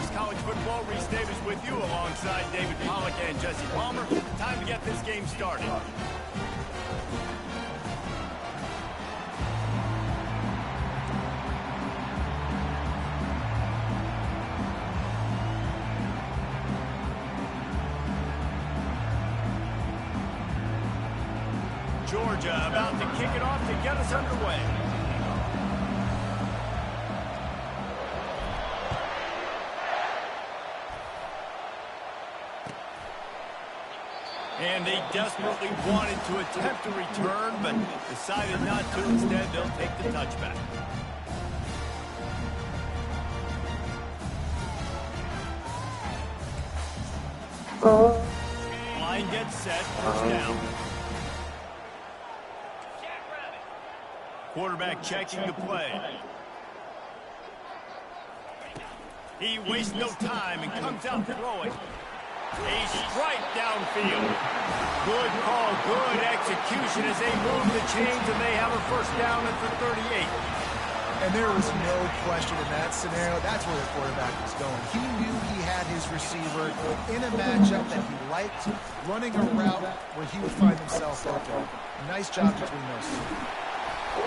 News College Football. Reese Davis with you alongside David Pollack and Jesse Palmer. Time to get this game started. Georgia about to kick it off to get us underway. And they desperately wanted to attempt a return, but decided not to. Instead, they'll take the touchback. Line gets set, first down. Quarterback checking the play. He wastes no time and comes out throwing. A strike downfield. Good call, good execution as they move the chains, and they have a first down at the 38. And there was no question in that scenario. That's where the quarterback was going. He knew he had his receiver in a matchup that he liked, running a route where he would find himself open. Nice job between those two.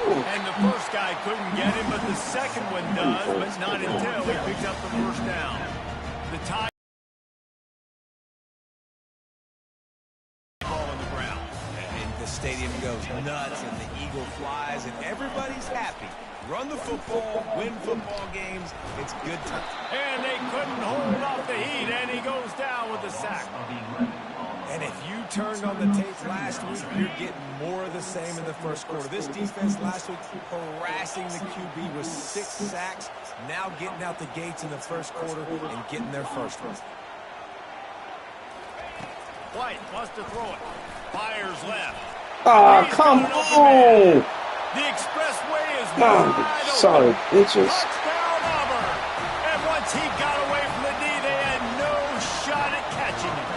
And the first guy couldn't get him, but the second one does, but not until he picked up the first down. The tie ball on the ground. And the stadium goes nuts, and the eagle flies, and everybody's happy. Run the football, win football games. It's good time. And they couldn't hold off the heat, and he goes down with a sack. And if you turned on the tape last week, you're getting more of the same in the first quarter. This defense last week harassing the QB with 6 sacks, now getting out the gates in the first quarter and getting their first one. White wants to throw it. Fires left. Oh, come on! The expressway is Oh, wide sorry, open. bitches. Touchdown, Auburn! And once he got away from the knee, they had no shot at catching him.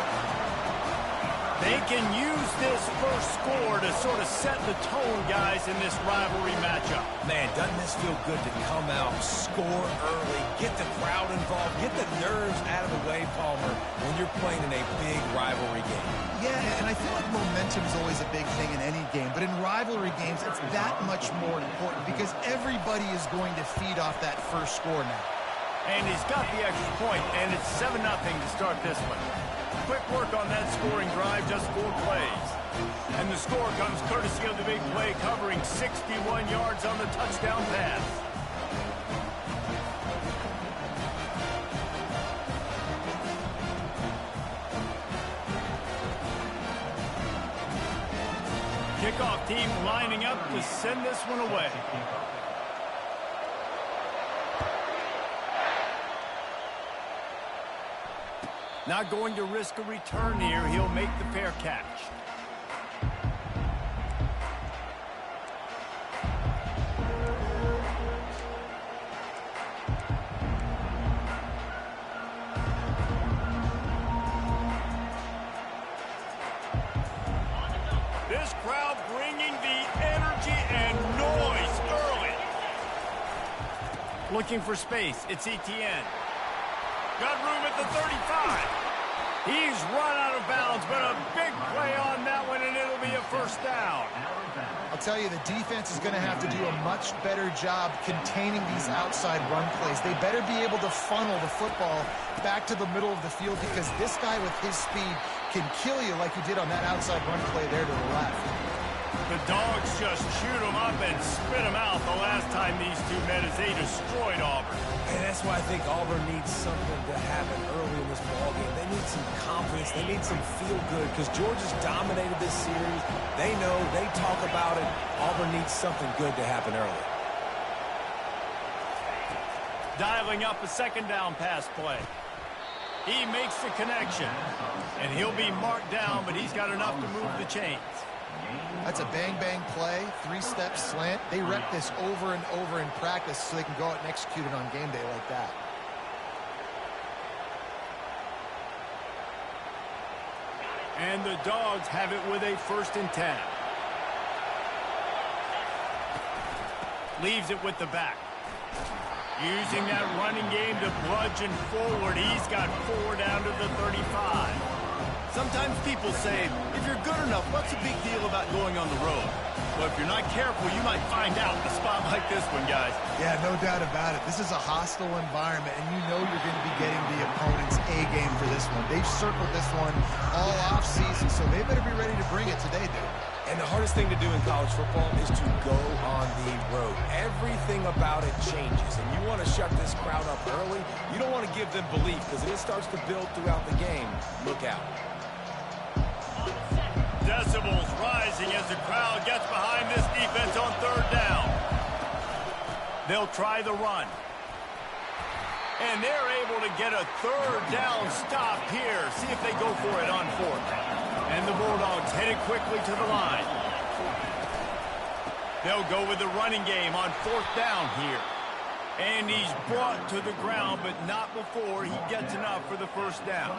They can use this first score to sort of set the tone, guys, in this rivalry matchup. Man, doesn't this feel good to come out, score early, get the crowd involved, get the nerves out of the way, Palmer, when you're playing in a big rivalry game? Yeah, and I feel like momentum is always a big thing in any game, but in rivalry games, it's that much more important because everybody is going to feed off that first score now. And he's got the extra point, and it's 7-0 to start this one. Quick work on that scoring drive, just 4 plays. And the score comes courtesy of the big play, covering 61 yards on the touchdown pass. Kickoff team lining up to send this one away. Not going to risk a return here. He'll make the fair catch. This crowd bringing the energy and noise early. Looking for space. It's Etienne. Got room at the 35. He's run out of bounds, but a big play on that one, and it'll be a first down. I'll tell you, the defense is going to have to do a much better job containing these outside run plays. They better be able to funnel the football back to the middle of the field because this guy with his speed can kill you like he did on that outside run play there to the left. The Dogs just shoot him up and spit him out the last time these two met as they destroyed Auburn. And that's why I think Auburn needs something to happen early in this ballgame. They need some confidence. They need some feel-good because Georgia's dominated this series. They know. They talk about it. Auburn needs something good to happen early. Dialing up a second down pass play. He makes the connection. And he'll be marked down, but he's got enough to move the chains. That's a bang-bang play, 3-step slant. They rep this over and over in practice so they can go out and execute it on game day like that. And the Dogs have it with a 1st and 10. Leaves it with the back. Using that running game to bludgeon forward. He's got 4 down to the 35. Sometimes people say, if you're good enough, what's the big deal about going on the road? Well, if you're not careful, you might find out in a spot like this one, guys. Yeah, no doubt about it. This is a hostile environment, and you know you're going to be getting the opponent's A-game for this one. They've circled this one all off-season, so they better be ready to bring it today, dude. And the hardest thing to do in college football is to go on the road. Everything about it changes, and you want to shut this crowd up early. You don't want to give them belief, because if it starts to build throughout the game, look out. Decibels rising as the crowd gets behind this defense on 3rd down. They'll try the run. And they're able to get a 3rd down stop here. See if they go for it on 4th. And the Bulldogs headed quickly to the line. They'll go with the running game on 4th down here. And he's brought to the ground, but not before he gets enough for the 1st down.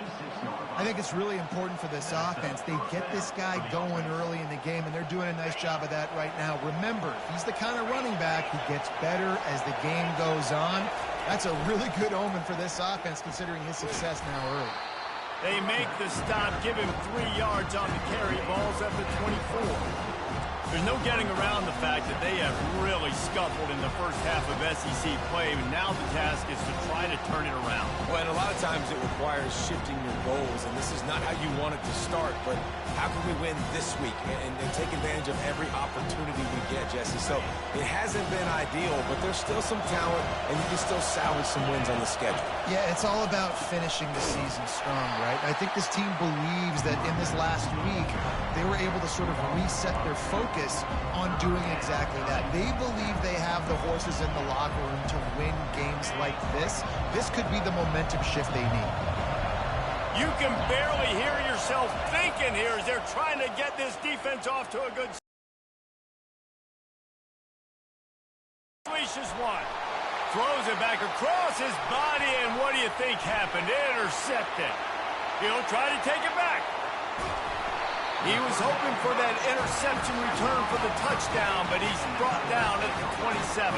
I think it's really important for this offense. They get this guy going early in the game, and they're doing a nice job of that right now. Remember, he's the kind of running back who gets better as the game goes on. That's a really good omen for this offense, considering his success now early. They make the stop, give him 3 yards on the carry. Ball's at the 24. There's no getting around the fact that they have really scuffled in the first half of SEC play. And now the task is to try to turn it around. Well, and a lot of times it requires shifting your goals, and this is not how you want it to start, but how can we win this week and take advantage of every opportunity we get, Jesse? So it hasn't been ideal, but there's still some talent, and you can still salvage some wins on the schedule. Yeah, it's all about finishing the season strong, right? I think this team believes that in this last week, they were able to sort of reset their focus on doing exactly that. They believe they have the horses in the locker room to win games like this. This could be the momentum shift they need. You can barely hear yourself thinking here as they're trying to get this defense off to a good start. One. Throws it back across his body, and what do you think happened? Intercepted. He'll try to take it back. He was hoping for that interception return for the touchdown, but he's brought down at the 27.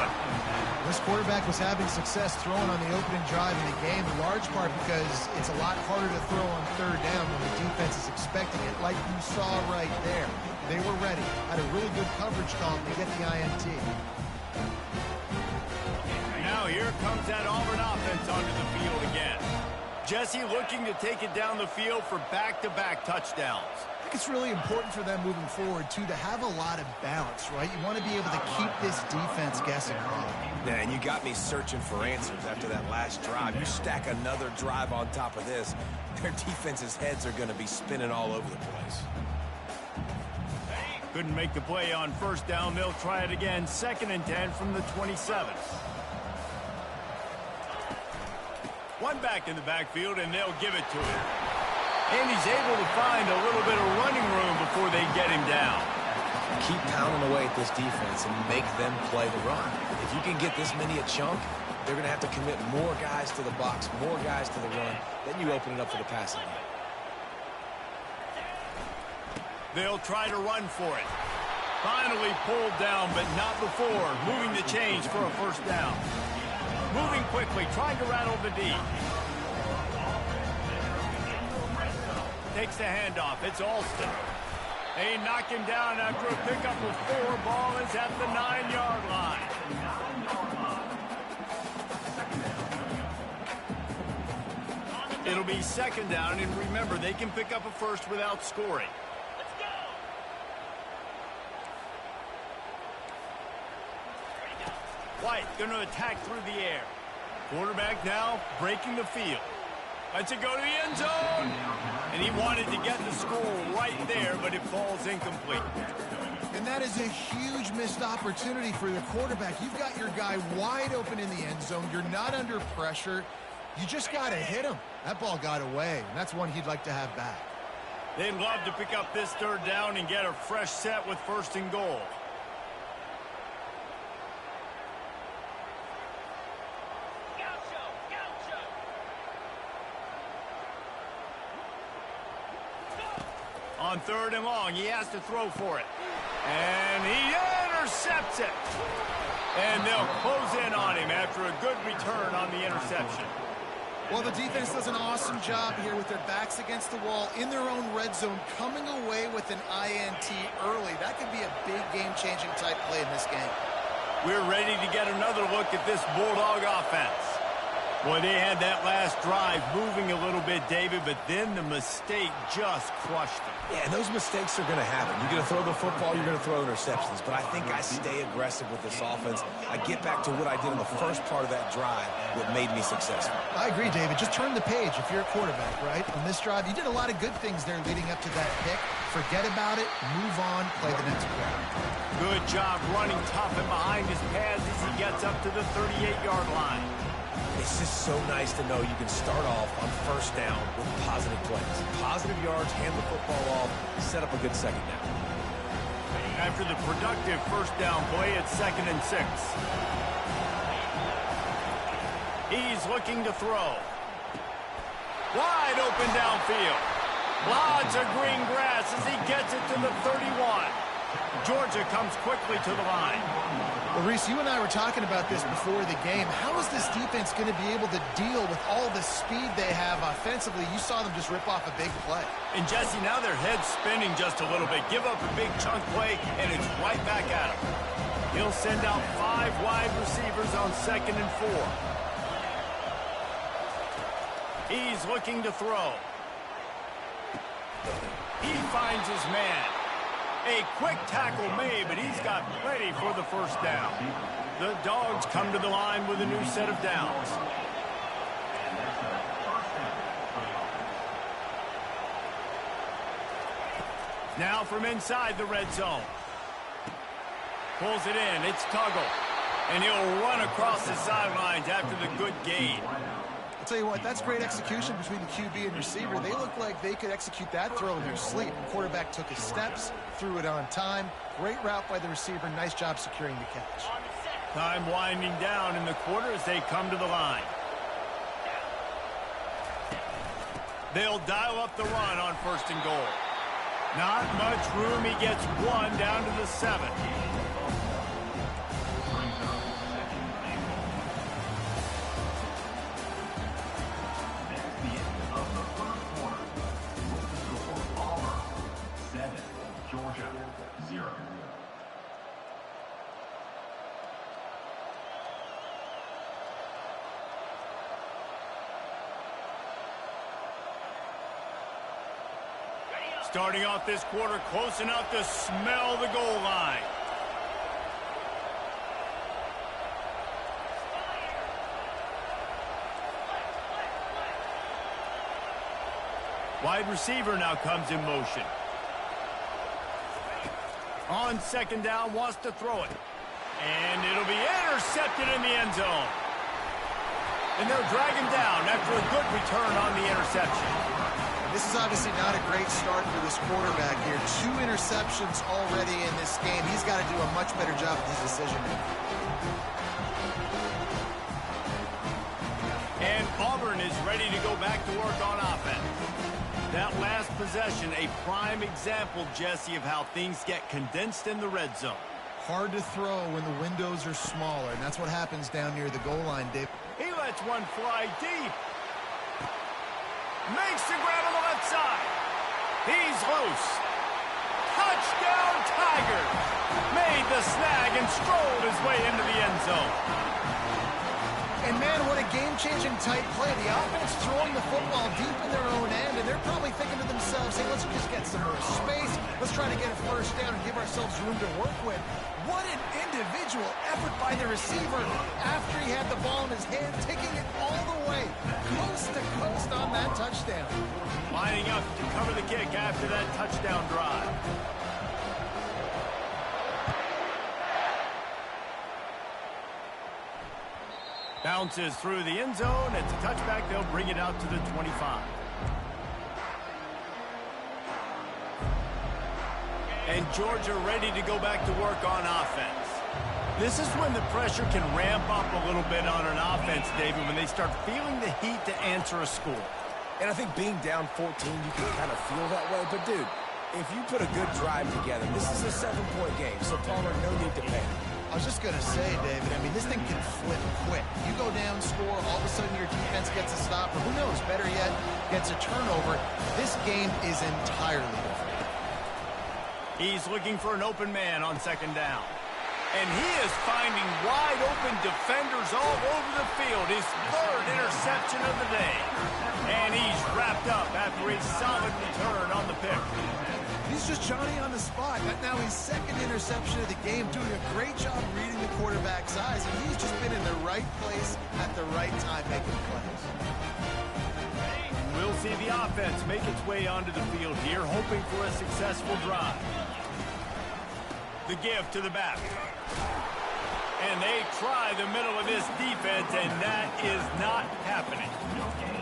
This quarterback was having success throwing on the opening drive in the game, in large part because it's a lot harder to throw on 3rd down when the defense is expecting it, like you saw right there. They were ready. Had a really good coverage call to get the INT. Now here comes that Auburn offense onto the field again. Jesse looking to take it down the field for back-to-back touchdowns. I think it's really important for them moving forward, too, to have a lot of balance, right? You want to be able to keep this defense guessing. Yeah, and you got me searching for answers after that last drive. You stack another drive on top of this, their defense's heads are going to be spinning all over the place. Couldn't make the play on 1st down. They'll try it again. 2nd and 10 from the 27. One back in the backfield, and they'll give it to him. And he's able to find a little bit of running room before they get him down. Keep pounding away at this defense and make them play the run. If you can get this many a chunk, they're going to have to commit more guys to the box, more guys to the run. Then you open it up for the passing game. They'll try to run for it. Finally pulled down, but not before. Moving the chains for a 1st down. Moving quickly, trying to rattle the D. Takes the handoff. It's Alston. They knock him down after a pickup of 4. Ball is at the 9-yard line. It'll be 2nd down, and remember, they can pick up a 1st without scoring. White going to attack through the air. Quarterback now breaking the field. Lets it go to the end zone. And he wanted to get the score right there, but it falls incomplete. And that is a huge missed opportunity for the quarterback. You've got your guy wide open in the end zone. You're not under pressure. You just got to hit him. That ball got away, and that's one he'd like to have back. They'd love to pick up this 3rd down and get a fresh set with 1st and goal. On 3rd and long, he has to throw for it. And he intercepts it. And they'll close in on him after a good return on the interception. Well, the defense does an awesome job here with their backs against the wall in their own red zone, coming away with an INT early. That could be a big game-changing type play in this game. We're ready to get another look at this Bulldog offense. Boy, they had that last drive moving a little bit, David, but then the mistake just crushed them. Yeah, and those mistakes are going to happen. You're going to throw the football, you're going to throw interceptions. But I think I stay aggressive with this offense. I get back to what I did in the first part of that drive that made me successful. I agree, David. Just turn the page if you're a quarterback, right? On this drive, you did a lot of good things there leading up to that pick. Forget about it, move on, play the next play. Good job running tough and behind his pads as he gets up to the 38-yard line. It's just so nice to know you can start off on first down with positive plays. Positive yards, hand the football off, set up a good second down. After the productive first down play, it's 2nd and 6. He's looking to throw. Wide open downfield. Lots of green grass as he gets it to the 31. Georgia comes quickly to the line. Well, Reese, you and I were talking about this before the game. How is this defense going to be able to deal with all the speed they have offensively? You saw them just rip off a big play. And, Jesse, now their head's spinning just a little bit. Give up a big chunk play, and it's right back at him. He'll send out 5 wide receivers on 2nd and 4. He's looking to throw. He finds his man. A quick tackle made, but he's got plenty for the first down. The Dogs come to the line with a new set of downs. Now from inside the red zone. Pulls it in. It's Tuggle. And he'll run across the sidelines after the good gain. I'll tell you what, that's great execution between the QB and receiver. They look like they could execute that throw in their sleep. The quarterback took his steps, threw it on time. Great route by the receiver. Nice job securing the catch. Time winding down in the quarter as they come to the line. They'll dial up the run on 1st and goal. Not much room. He gets 1 down to the 7. Starting off this quarter close enough to smell the goal line. Wide receiver now comes in motion. On 2nd down, wants to throw it. And it'll be intercepted in the end zone. And they'll drag him down after a good return on the interception. This is obviously not a great start for this quarterback here. 2 interceptions already in this game. He's got to do a much better job with his decision-making. And Auburn is ready to go back to work on offense. That last possession, a prime example, Jesse, of how things get condensed in the red zone. Hard to throw when the windows are smaller, and that's what happens down near the goal line, Dave. He lets one fly deep. Makes the grab on the left side. He's loose. Touchdown, Tigers. Made the snag and strolled his way into the end zone. And, man, what a game-changing type play. The offense throwing the football deep in their own end, and they're probably thinking to themselves, hey, let's just get some more space. Let's try to get a first down and give ourselves room to work with. What an individual effort by the receiver after he had the ball in his hand, taking it all the way, coast to coast on that touchdown. Lining up to cover the kick after that touchdown drive. Bounces through the end zone. It's a touchback. They'll bring it out to the 25. And Georgia ready to go back to work on offense. This is when the pressure can ramp up a little bit on an offense, David, when they start feeling the heat to answer a score. And I think being down 14, you can kind of feel that way. But, dude, if you put a good drive together, this is a 7-point game, so Palmer, no need to panic. I was just going to say, David, I mean, this thing can flip quick. You go down, score, all of a sudden your defense gets a stop, or who knows, better yet, gets a turnover. This game is entirely different. He's looking for an open man on second down. And he is finding wide open defenders all over the field. His third interception of the day. And he's wrapped up after a solid return on the pick. He's just Johnny on the spot. Now his second interception of the game, doing a great job reading the quarterback's eyes, and he's just been in the right place at the right time making plays. We'll see the offense make its way onto the field here, hoping for a successful drive. The give to the back. And they try the middle of this defense, and that is not happening.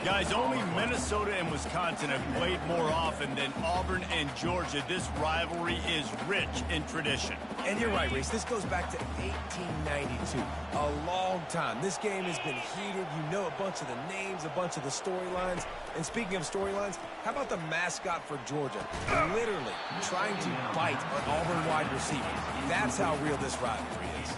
Guys, only Minnesota and Wisconsin have played more often than Auburn and Georgia. This rivalry is rich in tradition. And you're right, Reese. This goes back to 1892. A long time. This game has been heated. You know a bunch of the names, a bunch of the storylines. And speaking of storylines, how about the mascot for Georgia? Literally trying to bite an Auburn wide receiver. That's how real this rivalry is.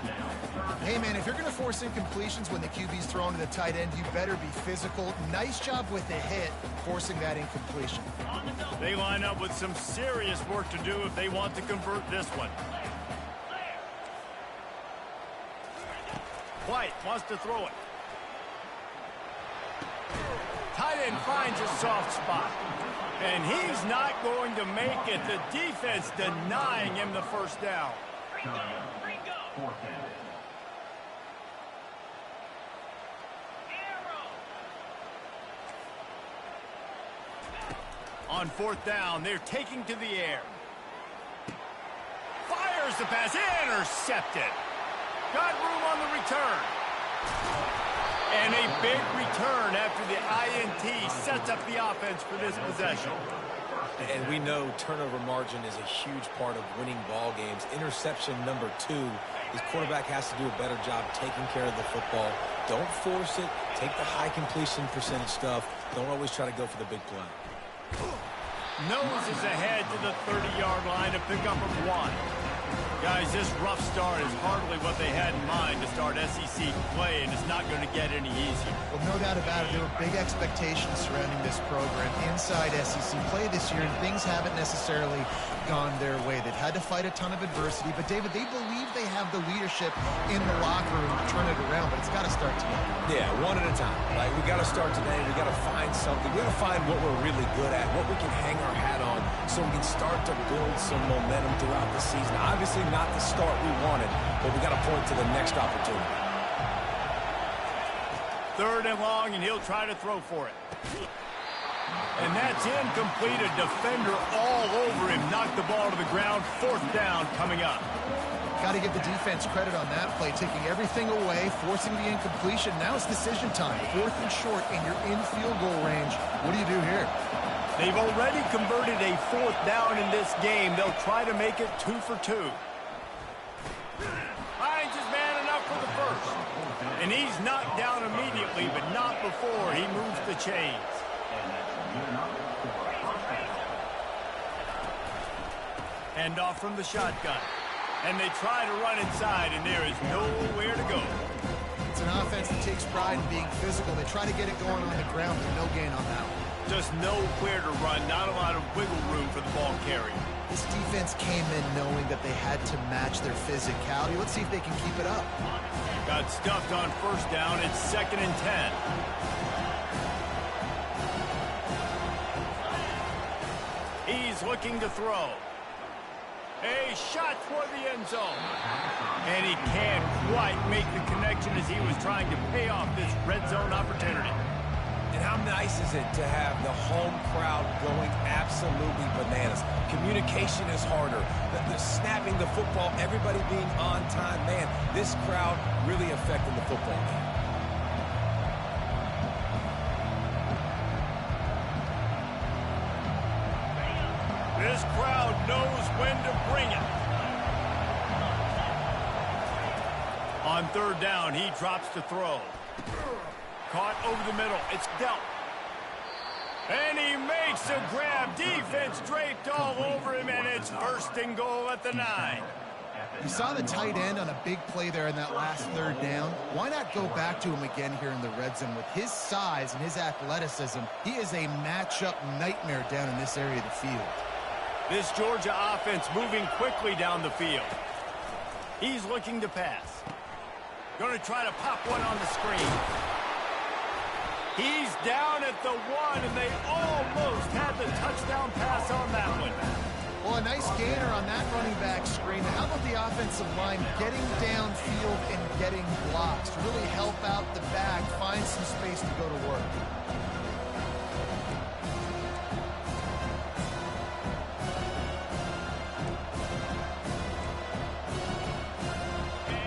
Hey, man, if you're going to force incompletions when the QB's thrown to the tight end, you better be physical. Nice job with the hit, forcing that incompletion. They line up with some serious work to do if they want to convert this one. White wants to throw it. Tight end finds a soft spot. And he's not going to make it. The defense denying him the first down. On fourth down, they're taking to the air. Fires the pass, intercepted. Got room on the return. And a big return after the INT sets up the offense for this possession. And we know turnover margin is a huge part of winning ball games. Interception number 2. His quarterback has to do a better job taking care of the football. Don't force it. Take the high completion percentage stuff. Don't always try to go for the big play. Noses ahead to the 30-yard line to pick up a 1. Guys, this rough start is hardly what they had in mind to start SEC play, and it's not going to get any easier. Well, no doubt about it. There were big expectations surrounding this program inside SEC play this year, and things haven't necessarily gone their way. They've had to fight a ton of adversity, but, David, they believe they have the leadership in the locker room to turn it around, but it's got to start today. Yeah, one at a time. Like, we got to start today. We got to find something. We got to find what we're really good at, what we can hang our hat on, so we can start to build some momentum throughout the season. Obviously, not the start we wanted, but we got to point to the next opportunity. Third and long, and he'll try to throw for it. And that's incomplete. A defender all over him. Knocked the ball to the ground. Fourth down coming up. Got to give the defense credit on that play, taking everything away, forcing the incompletion. Now it's decision time. Fourth and short, and you're in field goal range. What do you do here? They've already converted a fourth down in this game. They'll try to make it 2 for 2. Finds his man enough for the first. And he's knocked down immediately, but not before he moves the chains. Hand off from the shotgun. And they try to run inside, and there is nowhere to go. It's an offense that takes pride in being physical. They try to get it going on the ground, but no gain on that one. Just nowhere to run. Not a lot of wiggle room for the ball carrier. This defense came in knowing that they had to match their physicality. Let's see if they can keep it up. Got stuffed on first down. It's 2nd and 10. He's looking to throw. A shot toward the end zone. And he can't quite make the connection as he was trying to pay off this red zone opportunity. And how nice is it to have the home crowd going absolutely bananas? Communication is harder. The snapping the football, everybody being on time. Man, this crowd really affecting the football game. This crowd knows when to bring it. On third down, he drops to throw. Caught over the middle. It's dealt. And he makes a grab. Defense draped all over him, and it's 1st and goal at the 9. You saw the tight end on a big play there in that last third down. Why not go back to him again here in the red zone? With his size and his athleticism, he is a matchup nightmare down in this area of the field. This Georgia offense moving quickly down the field. He's looking to pass. Going to try to pop one on the screen. He's down at the 1, and they almost had the touchdown pass on that one. Well, a nice gainer on that running back screen. How about the offensive line getting downfield and getting blocks to really help out the back, find some space to go to work?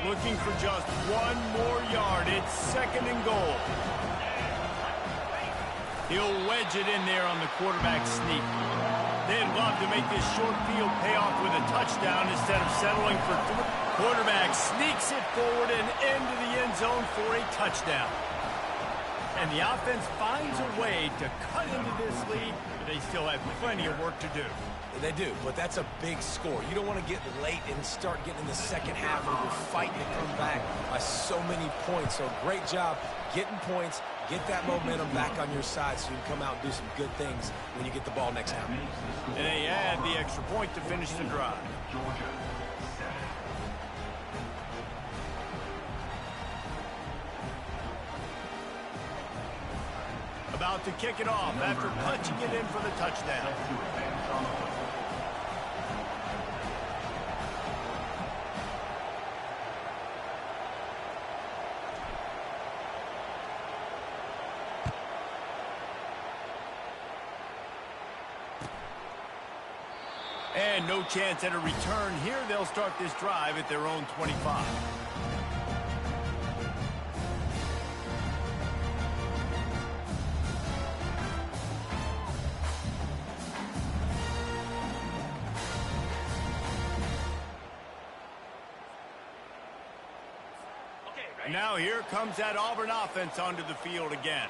Looking for just 1 more yard. It's 2nd and goal. He'll wedge it in there on the quarterback sneak. They'd love to make this short field pay off with a touchdown instead of settling for 3. Quarterback sneaks it forward and into the end zone for a touchdown. And the offense finds a way to cut into this lead, but they still have plenty of work to do. They do, but that's a big score. You don't want to get late and start getting in the second half where you're fighting to come back by so many points. So great job getting points, get that momentum back on your side so you can come out and do some good things when you get the ball next time. And they add the extra point to finish the drive. About to kick it off after punching it in for the touchdown. And no chance at a return here. They'll start this drive at their own 25. Now here comes that Auburn offense onto the field again.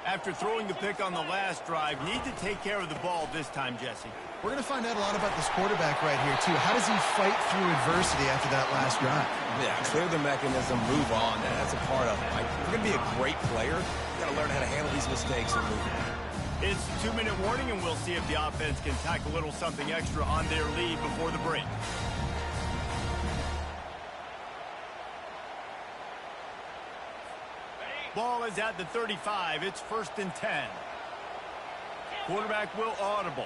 After throwing the pick on the last drive, need to take care of the ball this time, Jesse. We're going to find out a lot about this quarterback right here, too. How does he fight through adversity after that last drive? Yeah, clear the mechanism, move on. That's a part of it. Like, if you're going to be a great player, you got to learn how to handle these mistakes and move on. It's a 2-minute warning, and we'll see if the offense can tack a little something extra on their lead before the break. Ball is at the 35. It's 1st and 10. Quarterback will audible.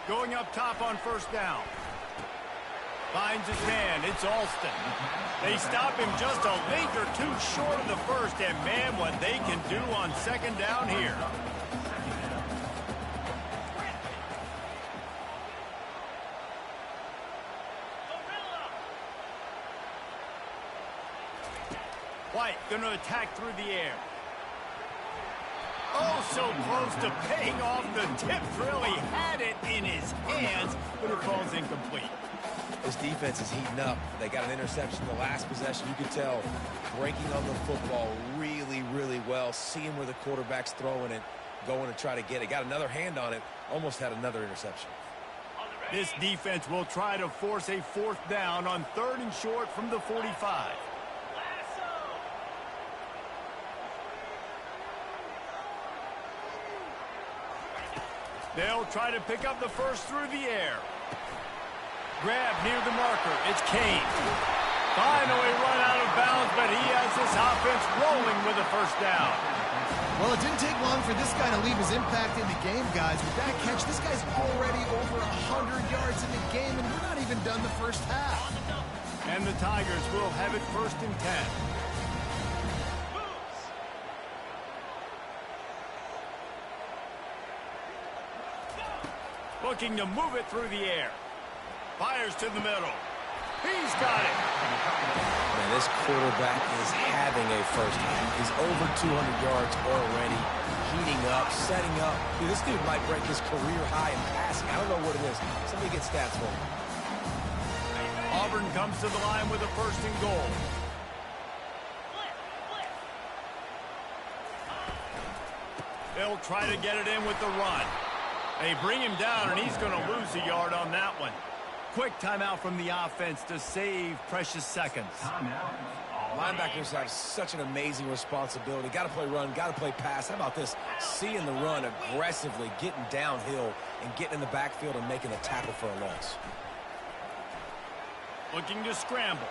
Going up top on 1st down. Finds his man. It's Alston. They stop him just a link or 2 short of the first, and man, what they can do on 2nd down here. White going to attack through the air. Oh, so close to paying off the tip drill. He had it in his hands, but it falls incomplete. This defense is heating up. They got an interception the last possession. You could tell breaking on the football really, really well, seeing where the quarterback's throwing it, going to try to get it. Got another hand on it, almost had another interception. This defense will try to force a 4th down on 3rd and short from the 45. They'll try to pick up the first through the air. Grab near the marker. It's Kane. Finally run out of bounds, but he has this offense rolling with a 1st down. Well, it didn't take long for this guy to leave his impact in the game, guys. With that catch, this guy's already over 100 yards in the game, and we're not even done the first half. And the Tigers will have it 1st and 10. Looking to move it through the air. Fires to the middle. He's got it. Man, this quarterback is having a first half. He's over 200 yards already, heating up, setting up. Dude, this dude might break his career high in passing. I don't know what it is. Somebody get stats for him. Auburn comes to the line with a 1st and goal. They'll try to get it in with the run. They bring him down, and he's going to lose a yard on that one. Quick timeout from the offense to save precious seconds. Linebackers have such an amazing responsibility. Got to play run, got to play pass. How about this? Seeing the run aggressively, getting downhill, and getting in the backfield and making a tackle for a loss. Looking to scramble.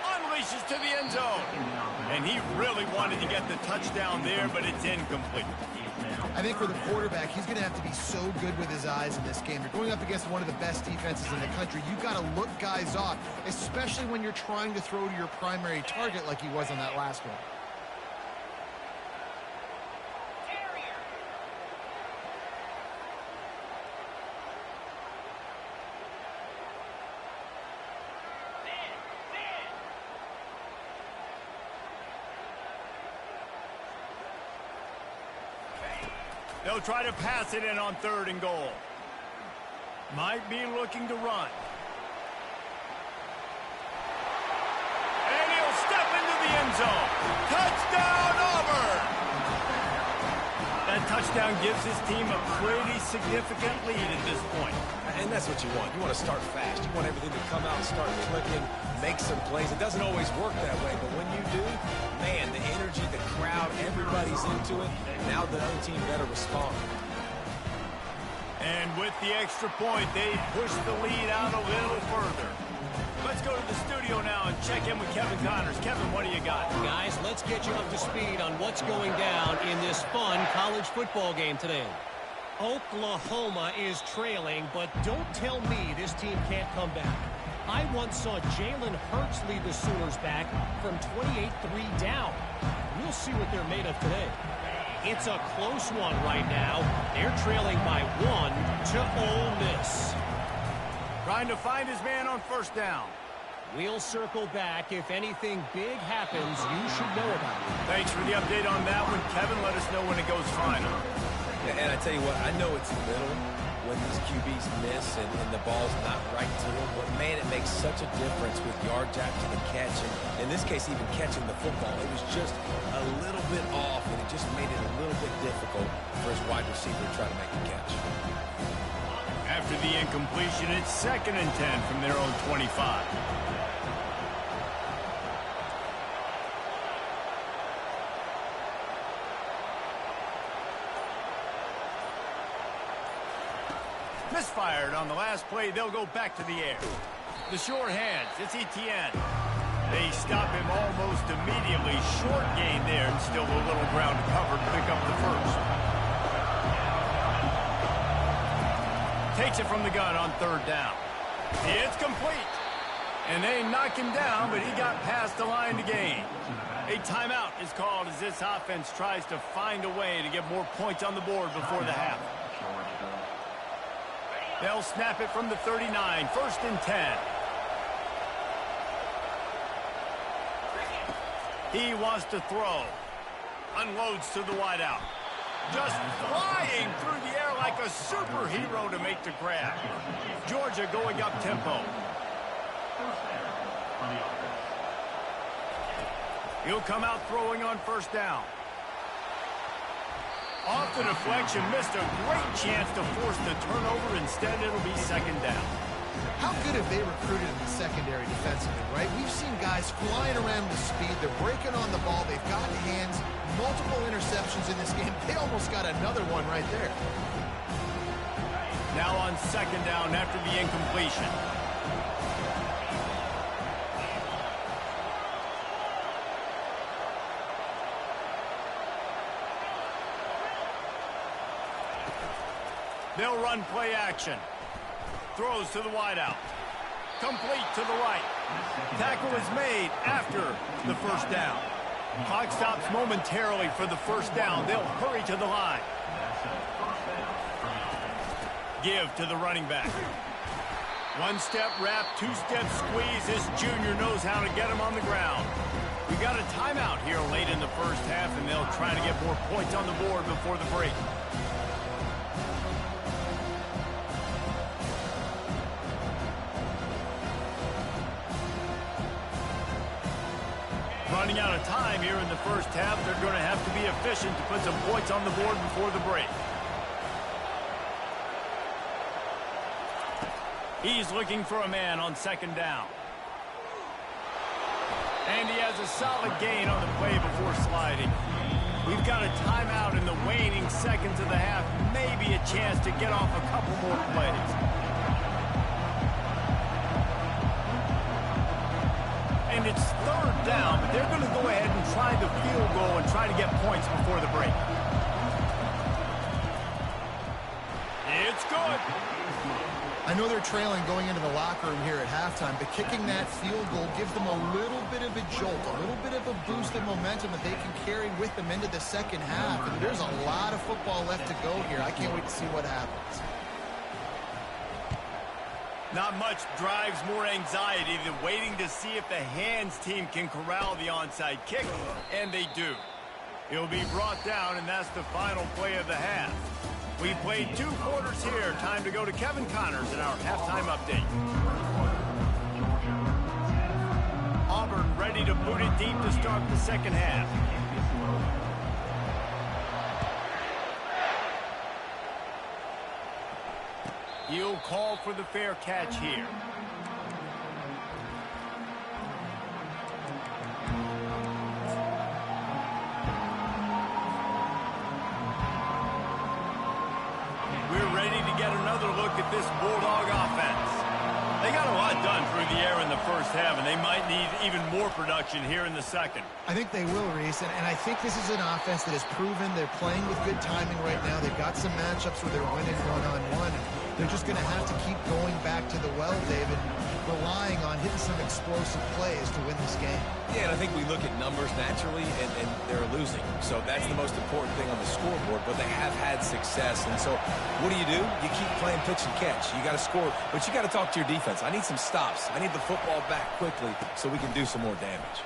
Unleashes to the end zone. And he really wanted to get the touchdown there, but it's incomplete. I think for the quarterback, he's going to have to be so good with his eyes in this game. You're going up against one of the best defenses in the country. You've got to look guys off, especially when you're trying to throw to your primary target like he was on that last one. They'll try to pass it in on 3rd and goal. Might be looking to run. And he'll step into the end zone. Touchdown, Auburn! That touchdown gives his team a pretty significant lead at this point. And that's what you want. You want to start fast. You want everything to come out and start clicking, make some plays. It doesn't always work that way, but when you do, man, the energy, the crowd, everybody's into it. Now the other team better respond. And with the extra point, they push the lead out a little further. Let's go to the studio now and check in with Kevin Connors. Kevin, what do you got? Guys, let's get you up to speed on what's going down in this fun college football game today. Oklahoma is trailing, but don't tell me this team can't come back. I once saw Jalen Hurts lead the Sooners back from 28-3 down. We'll see what they're made of today. It's a close one right now. They're trailing by 1 to Ole Miss. Trying to find his man on 1st down. We'll circle back. If anything big happens, you should know about it. Thanks for the update on that one, Kevin. Let us know when it goes final. And I tell you what, I know it's little when these QBs miss and the ball's not right to them, but man, it makes such a difference with yards after the catch. And in this case, even catching the football, it was just a little bit off, and it just made it a little bit difficult for his wide receiver to try to make the catch. After the incompletion, it's 2nd and 10 from their own 25. Misfired on the last play. They'll go back to the air. The sure hands. It's Etienne. They stop him almost immediately. Short gain there, and still a little ground to cover to pick up the first. Takes it from the gun on 3rd down. It's complete. And they knock him down, but he got past the line to gain. A timeout is called as this offense tries to find a way to get more points on the board before the half. They'll snap it from the 39, 1st and 10. He wants to throw. Unloads to the wideout. Just flying through the air like a superhero to make the grab. Georgia going up tempo. He'll come out throwing on 1st down. Off the deflection, missed a great chance to force the turnover. Instead, it'll be 2nd down. How good have they recruited in the secondary defensively, right? We've seen guys flying around with speed. They're breaking on the ball. They've gotten hands. Multiple interceptions in this game. They almost got another one right there. Now on 2nd down after the incompletion. They'll run play action. Throws to the wideout. Complete to the right. Tackle is made after the 1st down. Clock stops momentarily for the 1st down. They'll hurry to the line. Give to the running back. 1-step wrap, 2-step squeeze. This junior knows how to get him on the ground. We got a timeout here late in the 1st half, and they'll try to get more points on the board before the break. Running out of time here in the 1st half. They're going to have to be efficient to put some points on the board before the break. He's looking for a man on second down. And he has a solid gain on the play before sliding. We've got a timeout in the waning seconds of the half. Maybe a chance to get off a couple more plays. And it's third down, but they're going to go ahead and try the field goal and try to get points before the break. It's good. I know they're trailing going into the locker room here at halftime, but kicking that field goal gives them a little bit of a jolt, a little bit of a boost of momentum that they can carry with them into the second half. And there's a lot of football left to go here. I can't wait to see what happens. Not much drives more anxiety than waiting to see if the hands team can corral the onside kick, and they do. He'll be brought down, and that's the final play of the half. We played 2 quarters here. Time to go to Kevin Connors in our halftime update. Auburn ready to boot it deep to start the second half. He'll call for the fair catch here. We're ready to get another look at this Bulldog offense. They got a lot done through the air in the first half, and they might need even more production here in the second. I think they will, Reese, and I think this is an offense that has proven they're playing with good timing right now. They've got some matchups where they're winning one-on-one. They're just going to have to keep going back to the well, David, relying on hitting some explosive plays to win this game. Yeah, and I think we look at numbers naturally, and they're losing. So that's the most important thing on the scoreboard, but they have had success. And so what do? You keep playing pitch and catch. You got to score, but you got to talk to your defense. I need some stops. I need the football back quickly so we can do some more damage.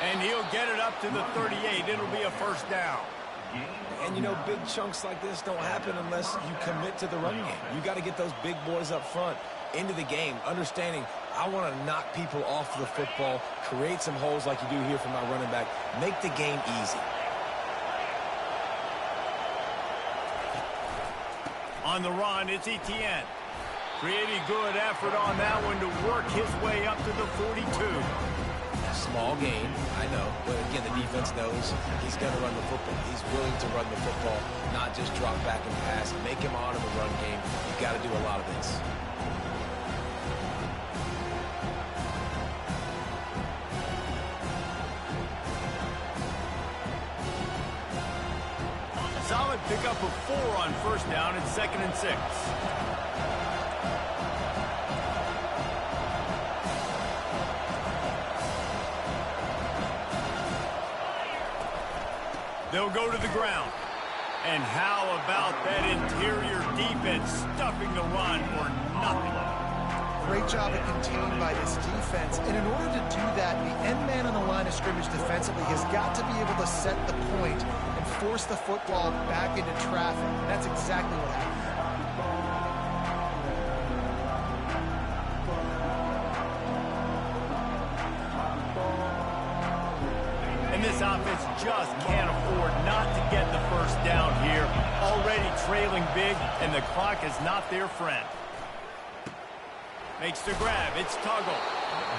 And he'll get it up to the 38. It'll be a first down. And, you know, big chunks like this don't happen unless you commit to the run game. You got to get those big boys up front into the game, understanding I want to knock people off the football, create some holes like you do here for my running back, make the game easy. On the run, it's Etienne. Pretty good effort on that one to work his way up to the 42. Small gain, I know, but again, the defense knows he's going to run the football. He's willing to run the football, not just drop back and pass, make him honor the run game. You've got to do a lot of this. Solid pickup of 4 on first down and 2nd and 6. They'll go to the ground. And how about that interior defense stuffing the run for nothing? Great job of contained by this defense. And in order to do that, the end man on the line of scrimmage defensively has got to be able to set the point and force the football back into traffic. And that's exactly what happened. And this offense just can't afford not to get the first down here. Already trailing big, and the clock is not their friend. Makes the grab. It's Tuggle.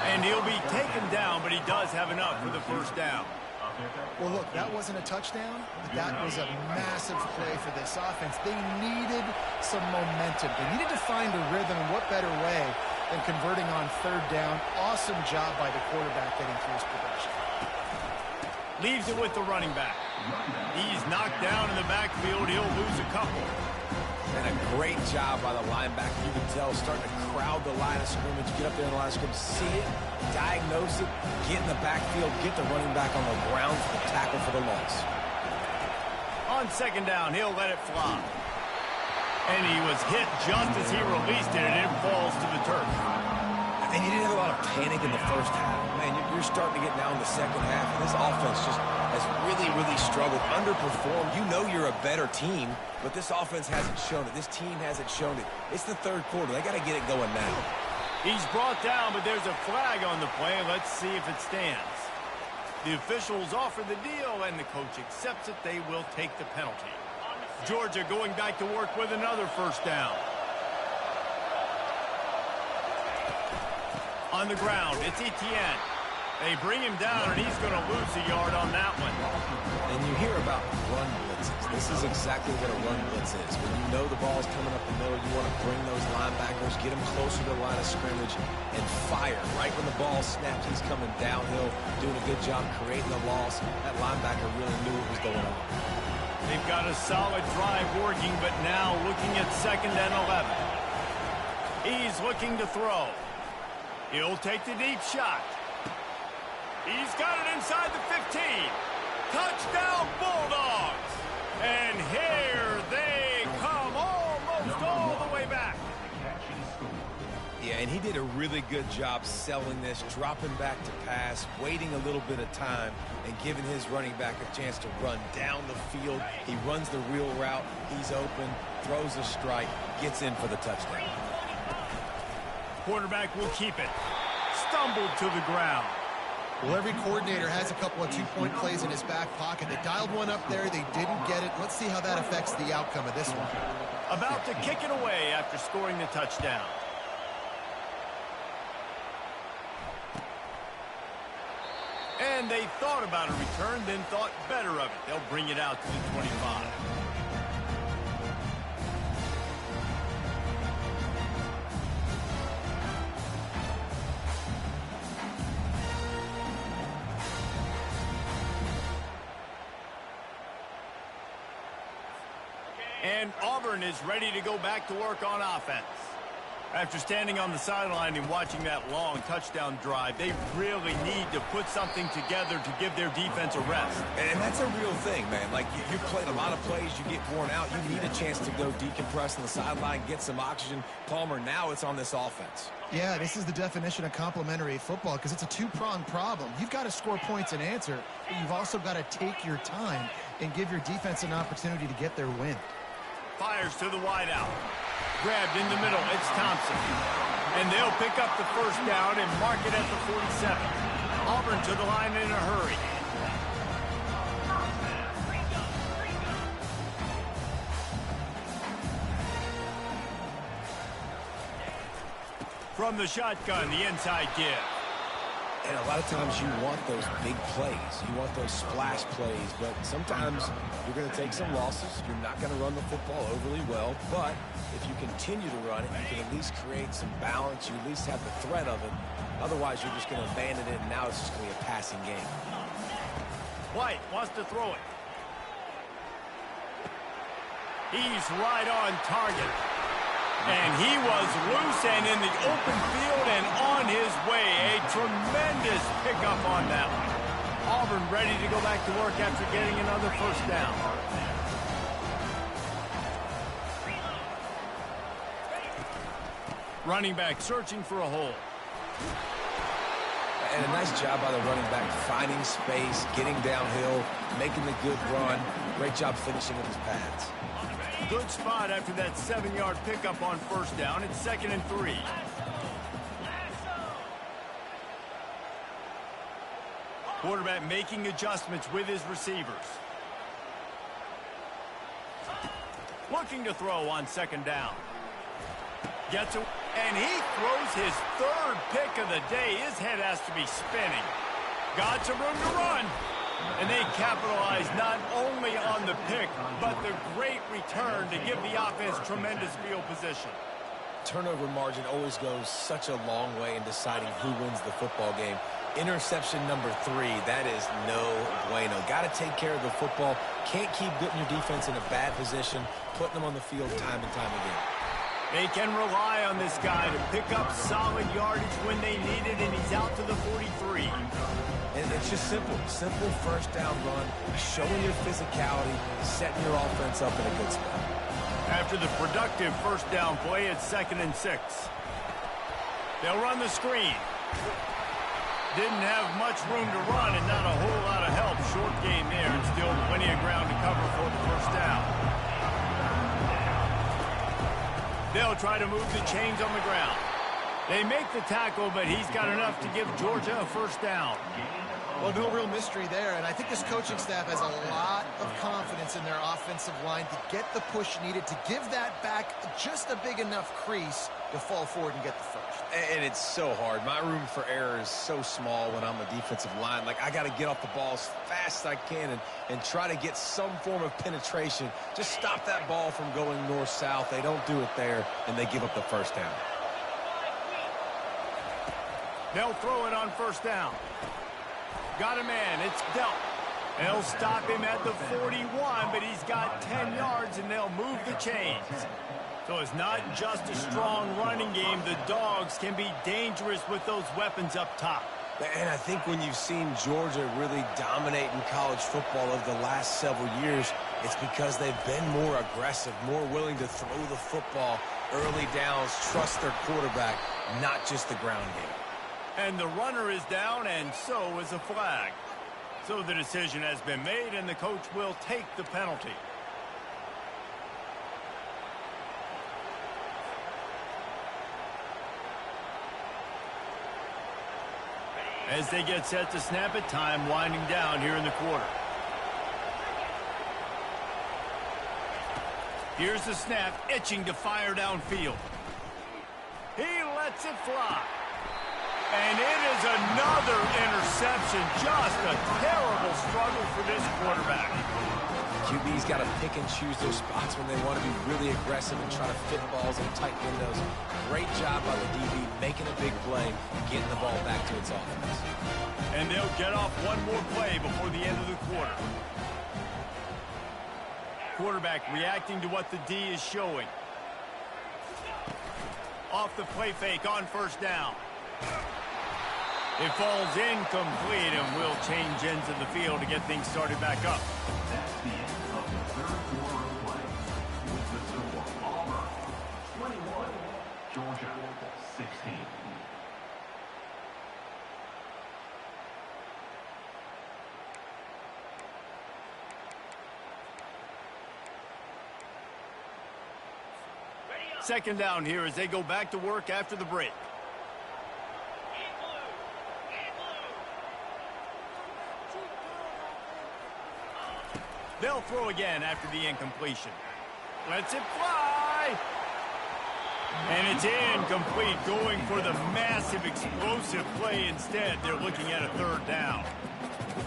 And he'll be taken down, but he does have enough for the first down. Well, look, that wasn't a touchdown, but that was a massive play for this offense. They needed some momentum. They needed to find a rhythm, and what better way than converting on third down. Awesome job by the quarterback getting through his progression. Leaves it with the running back. He's knocked down in the backfield. He'll lose a couple. And a great job by the linebacker. You can tell, starting to crowd the line of scrimmage, get up there in the line of scrimmage, see it, diagnose it, get in the backfield, get the running back on the ground for the tackle for the loss. On second down, he'll let it fly. And he was hit just as he released it, and it falls to the turf. And you didn't have a lot of panic in the first half. Man, you're starting to get now in the second half, and this offense just has really, really struggled, underperformed. You know you're a better team, but this offense hasn't shown it. This team hasn't shown it. It's the third quarter. They got to get it going now. He's brought down, but there's a flag on the play. Let's see if it stands. The officials offer the deal, and the coach accepts it. They will take the penalty. Georgia going back to work with another first down. On the ground, it's Etienne. They bring him down, and he's going to lose a yard on that one. And you hear about run blitzes. This is exactly what a run blitz is. When you know the ball's coming up the middle, you want to bring those linebackers, get them closer to the line of scrimmage, and fire. Right when the ball snaps, he's coming downhill, doing a good job creating the loss. That linebacker really knew what was going on. They've got a solid drive working, but now looking at 2nd and 11. He's looking to throw. He'll take the deep shot. He's got it inside the 15. Touchdown, Bulldogs. And here they come, almost all the way back. Yeah, and he did a really good job selling this, dropping back to pass, waiting a little bit of time, and giving his running back a chance to run down the field. He runs the real route. He's open, throws a strike, gets in for the touchdown. Quarterback will keep it. Stumbled to the ground. Well, every coordinator has a couple of two-point plays in his back pocket. They dialed one up there. They didn't get it. Let's see how that affects the outcome of this one. About to kick it away after scoring the touchdown. And they thought about a return, then thought better of it. They'll bring it out to the 25. And Auburn is ready to go back to work on offense. After standing on the sideline and watching that long touchdown drive, they really need to put something together to give their defense a rest. And that's a real thing, man. Like, you played a lot of plays, you get worn out, you need a chance to go decompress on the sideline, get some oxygen. Palmer, now it's on this offense. Yeah, this is the definition of complementary football because it's a two-pronged problem. You've got to score points and answer, but you've also got to take your time and give your defense an opportunity to get their win. Fires to the wideout. Grabbed in the middle, it's Thompson. And they'll pick up the first down and mark it at the 47. Auburn to the line in a hurry. From the shotgun, the inside give. And a lot of times you want those big plays. You want those splash plays. But sometimes you're going to take some losses. You're not going to run the football overly well. But if you continue to run it, you can at least create some balance. You at least have the threat of it. Otherwise, you're just going to abandon it, and now it's just going to be a passing game. White wants to throw it. He's right on target. And he was loose and in the open field and on his way. A tremendous pickup on that one. Auburn ready to go back to work after getting another first down. Running back searching for a hole. And a nice job by the running back, finding space, getting downhill, making the good run. Great job finishing with his pads. Good spot after that 7-yard pickup on first down. It's 2nd and 3. Quarterback making adjustments with his receivers. Looking to throw on 2nd down. Gets it, and he throws his 3rd pick of the day. His head has to be spinning. Got some room to run. And they capitalize not only on the pick, but the great return to give the offense tremendous field position. Turnover margin always goes such a long way in deciding who wins the football game. Interception number 3, that is no bueno. Got to take care of the football. Can't keep putting your defense in a bad position, putting them on the field time and time again. They can rely on this guy to pick up solid yardage when they need it, and he's out to the 43. And it's just simple first down run, showing your physicality, setting your offense up in a good spot. After the productive first down play, it's 2nd and 6. They'll run the screen. Didn't have much room to run and not a whole lot of help. Short game there and still plenty of ground to cover for the first down. They'll try to move the chains on the ground. They make the tackle, but he's got enough to give Georgia a first down. Well, no real mystery there, and I think this coaching staff has a lot of confidence in their offensive line to get the push needed to give that back just a big enough crease to fall forward and get the first. And it's so hard. My room for error is so small when I'm a defensive line. Like, I got to get off the ball as fast as I can and try to get some form of penetration. Just stop that ball from going north-south. They don't do it there, and they give up the first down. They'll throw it on first down. Got a man. It's dealt. They'll stop him at the 41, but he's got 10 yards, and they'll move the chains. So it's not just a strong running game. The Dogs can be dangerous with those weapons up top. And I think when you've seen Georgia really dominate in college football over the last several years, it's because they've been more aggressive, more willing to throw the football, early downs, trust their quarterback, not just the ground game. And the runner is down, and so is a flag. So the decision has been made, and the coach will take the penalty. As they get set to snap it, time winding down here in the quarter. Here's the snap, itching to fire downfield. He lets it fly. And it is another interception. Just a terrible struggle for this quarterback. QB's got to pick and choose their spots when they want to be really aggressive and try to fit balls in tight windows. Great job by the DB making a big play and getting the ball back to its offense. And they'll get off one more play before the end of the quarter. Quarterback reacting to what the D is showing. Off the play fake on first down. It falls incomplete, and we'll change ends of the field to get things started back up. That's the end of the third quarter of play. With the score, Auburn 21, Georgia 16. Second down here as they go back to work after the break. They'll throw again after the incompletion. Lets it fly. And it's incomplete, going for the massive explosive play instead. They're looking at a third down.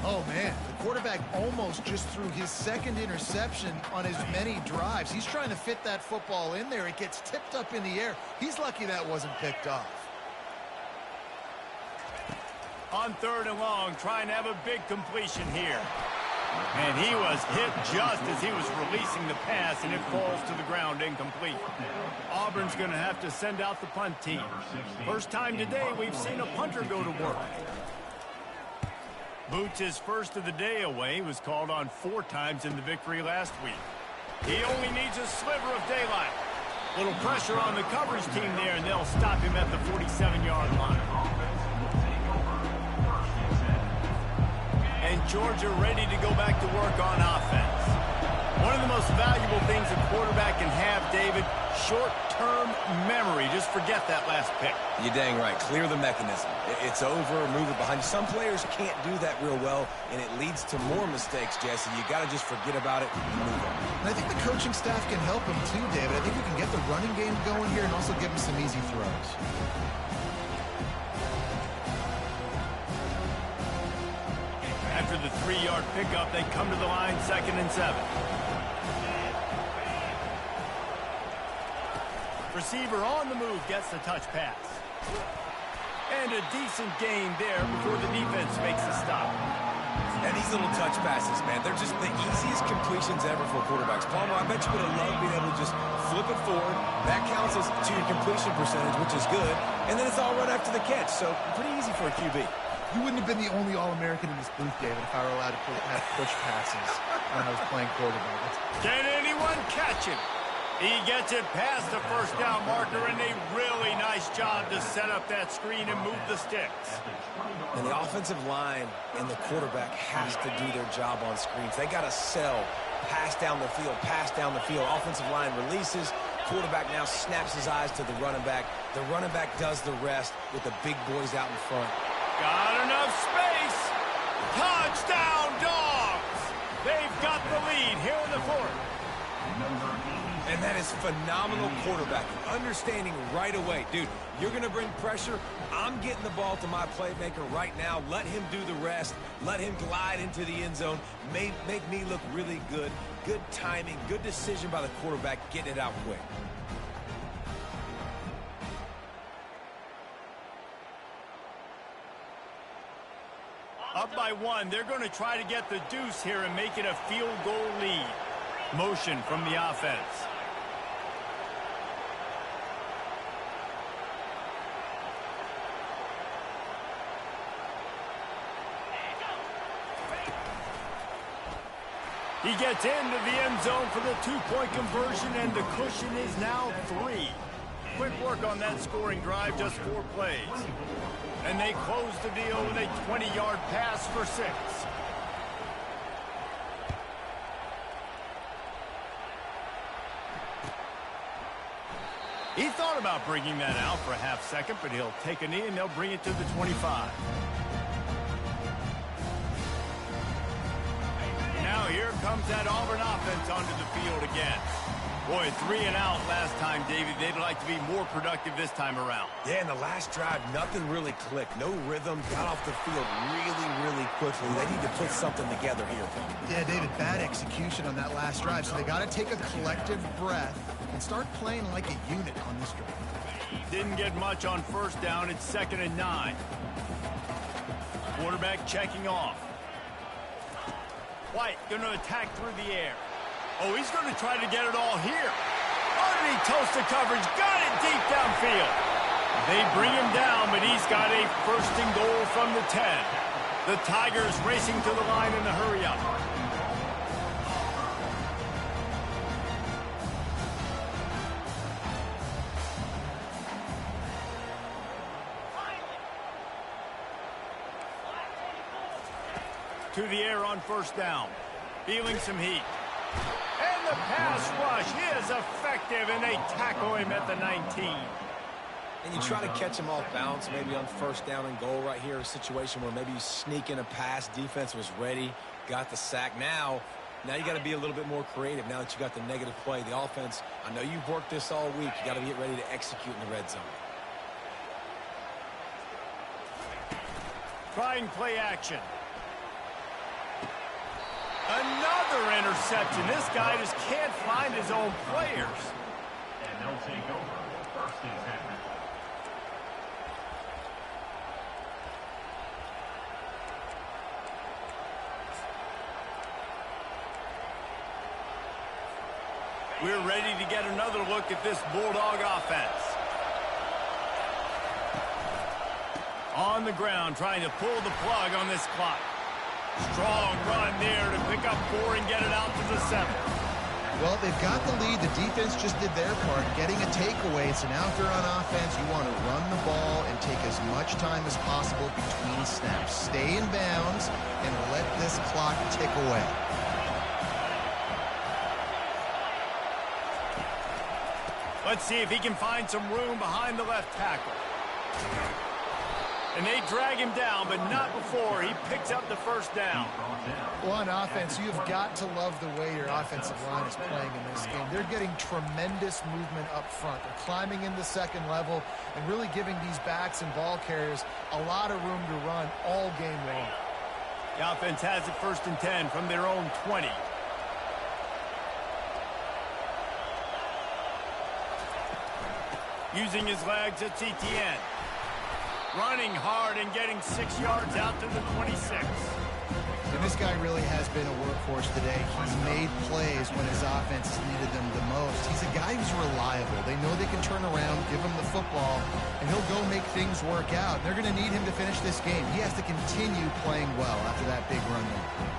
Oh, man, the quarterback almost just threw his second interception on as many drives. He's trying to fit that football in there. It gets tipped up in the air. He's lucky that wasn't picked off. On third and long, trying to have a big completion here. And he was hit just as he was releasing the pass, and it falls to the ground incomplete. Auburn's going to have to send out the punt team. First time today we've seen a punter go to work. Boots his first of the day away. He was called on 4 times in the victory last week. He only needs a sliver of daylight. Little pressure on the coverage team there, and they'll stop him at the 47-yard line. And Georgia ready to go back to work on offense. One of the most valuable things a quarterback can have, David, short-term memory. Just forget that last pick. You're dang right. Clear the mechanism. It's over, move it behind you. Some players can't do that real well, and it leads to more mistakes, Jesse. You got to just forget about it and move on. And I think the coaching staff can help him too, David. I think we can get the running game going here and also give him some easy throws. After the 3-yard pickup, they come to the line, 2nd and 7. Receiver on the move gets the touch pass. And a decent gain there before the defense makes a stop. And these little touch passes, man, they're just the easiest completions ever for quarterbacks. Palmer, I bet you would have loved being able to just flip it forward. That counts as to your completion percentage, which is good. And then it's all run after the catch, so pretty easy for a QB. You wouldn't have been the only All-American in this booth, David, if I were allowed to have push passes when I was playing quarterback. Can anyone catch him? He gets it past the first down marker, and a really nice job to set up that screen and move the sticks. And the offensive line and the quarterback has to do their job on screens. They got to sell, pass down the field, pass down the field. Offensive line releases. Quarterback now snaps his eyes to the running back. The running back does the rest with the big boys out in front. Got enough space. Touchdown, Dogs! They've got the lead here in the fourth. And that is phenomenal quarterbacking. Understanding right away, dude, you're going to bring pressure. I'm getting the ball to my playmaker right now. Let him do the rest. Let him glide into the end zone. Make me look really good. Good timing, good decision by the quarterback, getting it out quick. Up by 1, they're going to try to get the deuce here and make it a field goal lead. Motion from the offense. He gets into the end zone for the 2-point conversion, and the cushion is now 3. Quick work on that scoring drive, just 4 plays. And they close the deal with a 20-yard pass for 6. He thought about bringing that out for a half second, but he'll take a knee and they'll bring it to the 25. Now here comes that Auburn offense onto the field again. Boy, 3 and out last time, David. They'd like to be more productive this time around. Yeah, in the last drive, nothing really clicked. No rhythm, got off the field really quickly. They need to put something together here. Yeah, David, bad execution on that last drive, so they got to take a collective breath and start playing like a unit on this drive. Didn't get much on first down. It's 2nd and 9. Quarterback checking off. White going to attack through the air. Oh, he's going to try to get it all here. Underneath toasted coverage. Got it deep downfield. They bring him down, but he's got a 1st and goal from the 10. The Tigers racing to the line in the hurry-up. To the air on 1st down. Feeling some heat. And the pass rush is effective, and they tackle him at the 19. And you try to catch him off balance, maybe on 1st down and goal right here, a situation where maybe you sneak in a pass, defense was ready, got the sack. Now you got to be a little bit more creative now that you got the negative play. The offense, I know you've worked this all week. You got to get ready to execute in the red zone. Trying play action. Another interception. This guy just can't find his own players. And they'll take over 1st and 10. We're ready to get another look at this Bulldog offense. On the ground, trying to pull the plug on this clock. Strong run there to pick up 4 and get it out to the 7. Well, they've got the lead. The defense just did their part, getting a takeaway. So now if they're on offense, you want to run the ball and take as much time as possible between snaps. Stay in bounds and let this clock tick away. Let's see if he can find some room behind the left tackle. And they drag him down, but not before he picks up the 1st down. Well, on offense, you've got to love the way your offensive line is playing in this game. They're getting tremendous movement up front. They're climbing in the 2nd level and really giving these backs and ball carriers a lot of room to run all game long. The offense has it 1st and 10 from their own 20. Using his legs, it's Etienne. Running hard and getting 6 yards out to the 26. And this guy really has been a workhorse today. He's made plays when his offense has needed them the most. He's a guy who's reliable. They know they can turn around, give him the football, and he'll go make things work out. They're going to need him to finish this game. He has to continue playing well after that big run there.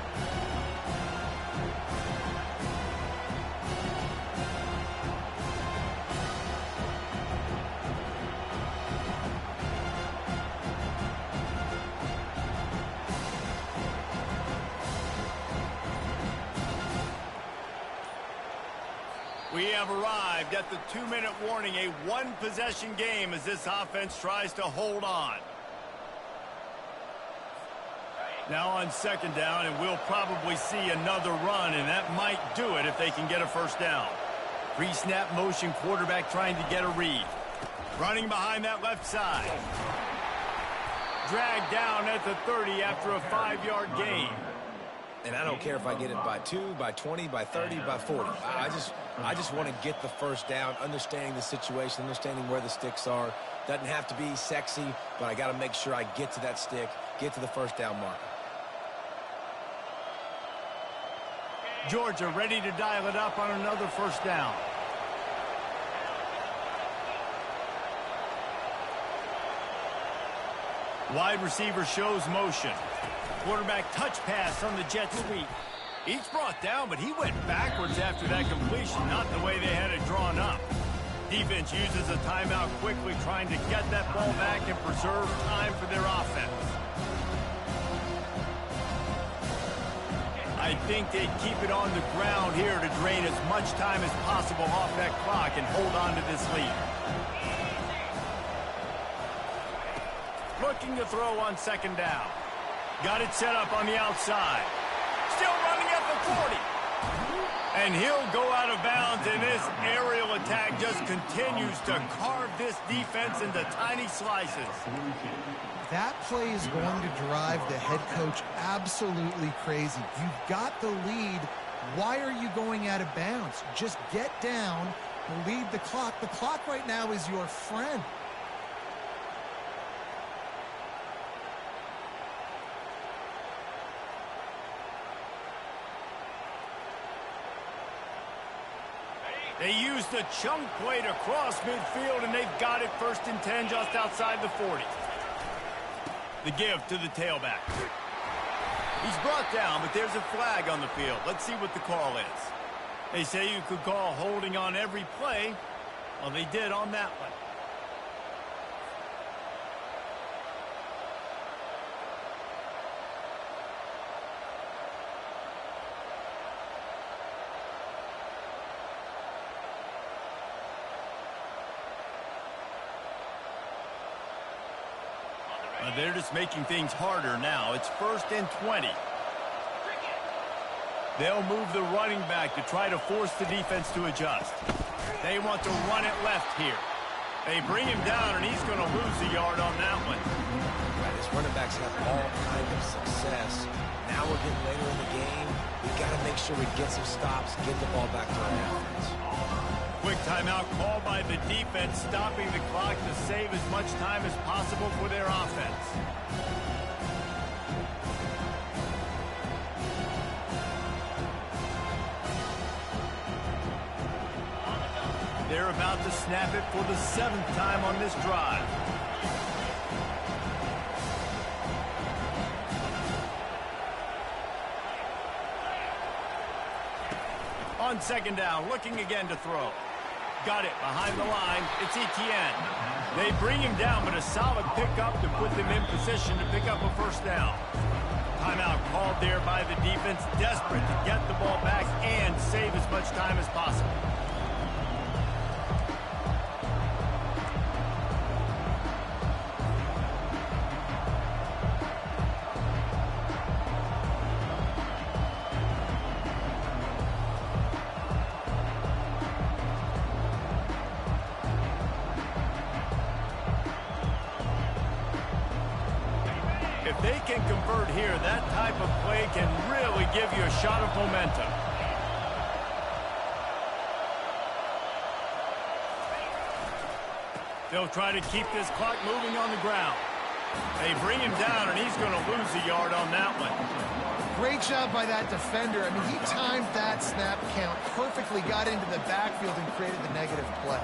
We have arrived at the 2-minute warning, a 1-possession game as this offense tries to hold on. Now on second down, and we'll probably see another run, and that might do it if they can get a first down. Pre-snap motion, quarterback trying to get a read. Running behind that left side. Dragged down at the 30 after a 5-yard gain. And I don't care if I get it by 2, by 20, by 30, by 40. I just want to get the first down, understanding the situation, understanding where the sticks are. Doesn't have to be sexy, but I got to make sure I get to that stick, get to the first down marker. Georgia ready to dial it up on another first down. Wide receiver shows motion. Quarterback touch pass on the jet sweep. Each brought down, but he went backwards after that completion, not the way they had it drawn up. Defense uses a timeout quickly, trying to get that ball back and preserve time for their offense. I think they'd keep it on the ground here to drain as much time as possible off that clock and hold on to this lead. Looking to throw on second down. Got it set up on the outside. Still running at the 40. And he'll go out of bounds, and this aerial attack just continues to carve this defense into tiny slices. That play is going to drive the head coach absolutely crazy. You've got the lead. Why are you going out of bounds? Just get down, lead the clock. The clock right now is your friend. They use the chunk play to cross midfield, and they've got it 1st and 10 just outside the 40. The give to the tailback. He's brought down, but there's a flag on the field. Let's see what the call is. They say you could call holding on every play. Well, they did on that one. They're just making things harder now. It's 1st and 20. They'll move the running back to try to force the defense to adjust. They want to run it left here. They bring him down, and he's going to lose a yard on that one. Right, his running backs have all kind of success. Now we're getting later in the game. We've got to make sure we get some stops, get the ball back to our offense. Quick timeout called by the defense, stopping the clock to save as much time as possible for their offense. They're about to snap it for the 7th time on this drive. On second down, looking again to throw. Got it behind the line. It's Etienne. They bring him down, but a solid pickup to put them in position to pick up a first down. Timeout called there by the defense, desperate to get the ball back and save as much time as possible. If they can convert here, that type of play can really give you a shot of momentum. They'll try to keep this clock moving on the ground. They bring him down, and he's going to lose a yard on that one. Great job by that defender. I mean, he timed that snap count perfectly, got into the backfield, and created the negative play.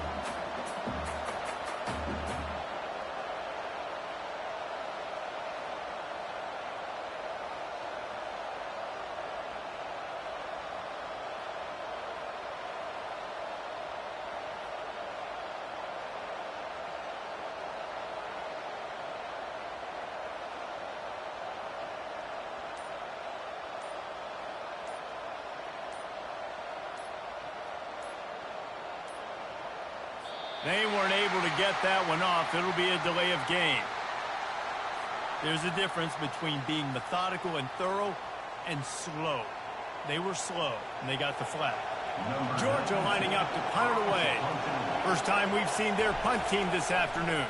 They weren't able to get that one off. It'll be a delay of game. There's a difference between being methodical and thorough and slow. They were slow, and they got the flag. Georgia lining up to punt it away. First time we've seen their punt team this afternoon.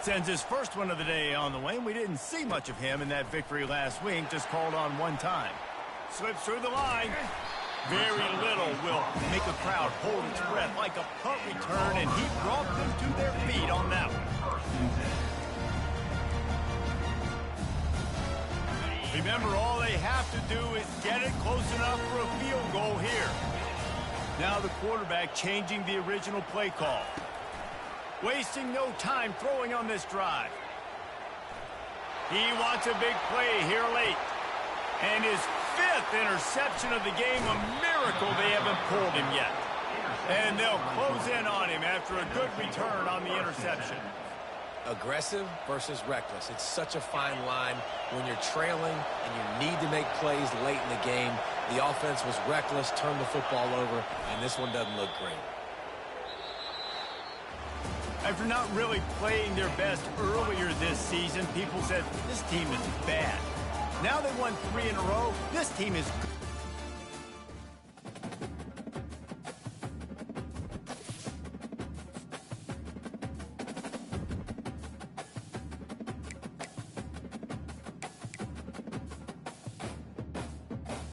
Sends his first one of the day on the way. We didn't see much of him in that victory last week, just called on one time. Slips through the line. Very little will make a crowd hold its breath like a punt return, and he brought them to their feet on that one. Remember, all they have to do is get it close enough for a field goal here. Now the quarterback changing the original play call. Wasting no time throwing on this drive. He wants a big play here late. And his 5th interception of the game, a miracle they haven't pulled him yet. And they'll close in on him after a good return on the interception. Aggressive versus reckless. It's such a fine line when you're trailing and you need to make plays late in the game. The offense was reckless, turned the football over, and this one doesn't look great. After not really playing their best earlier this season, people said this team is bad. Now they won 3 in a row. This team is good.